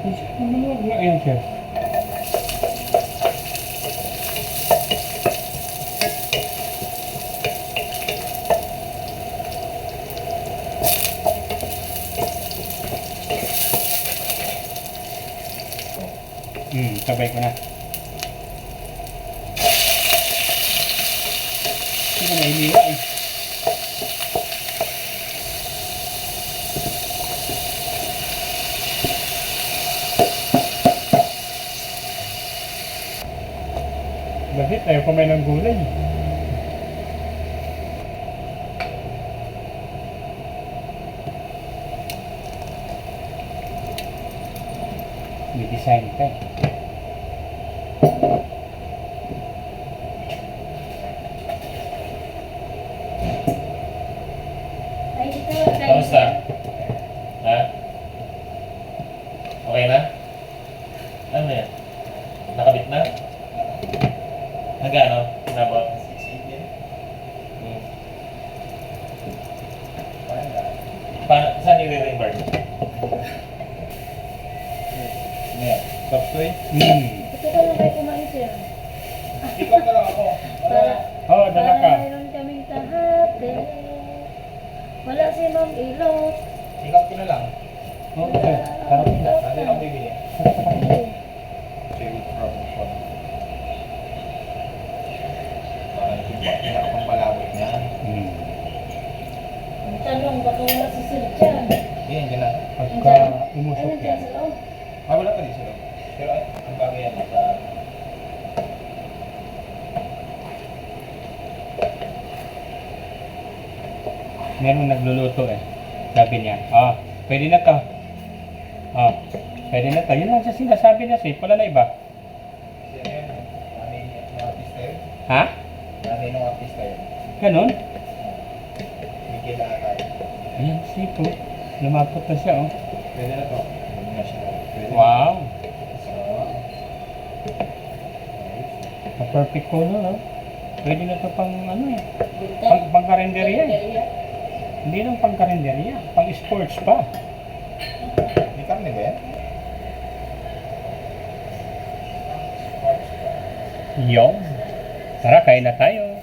Ayan siya. Sabay ko na. Hindi ko na iniwa eh. Bakit? Ayaw kumain ng gulay. May design ka eh. Kamusta? Ha? Okay na? Ano yan? Nakabit na? Nagano? Nabot? Saan i-reimburn? Ngayon, Topsoy? Ito ka lang kayo kumain siya. Ikaw ka lang ako. Oo, dala ka. Para mayroon kaming kahati. Wala si Ma'am Ilot. Ikaw ko na lang. Okay. Sarap na. Ano lang bibili? Cherry Robinson. Parang pinakapampalabot niya. Ang tanong, baka wala si Sir dyan. Yan, dyan na. Pagka umusok Ayun dyan yan. sa loob. Wala pa din sila. Pero ang bagay yan sa... Meron nagluluto eh. Sabi niya, pwede na to. Pwede na to. Yun lang siya sinasabi niya, safe pala na iba. Kasi yan, nanay ng artista yun. Ha? Nanay ng artista yun. Ganon? Bigyan na tayo. Ayan, safe po. Lumapot na siya oh. Pwede na to. Pwede na siya. Pwede na. Wow. So, Perfect color oh. Pwede na to pang ano eh. Buta. Pang karinderya eh. Hindi lang pang karinderya. Pang sports pa. may karne ba yan? Yung. Tara, kain na tayo.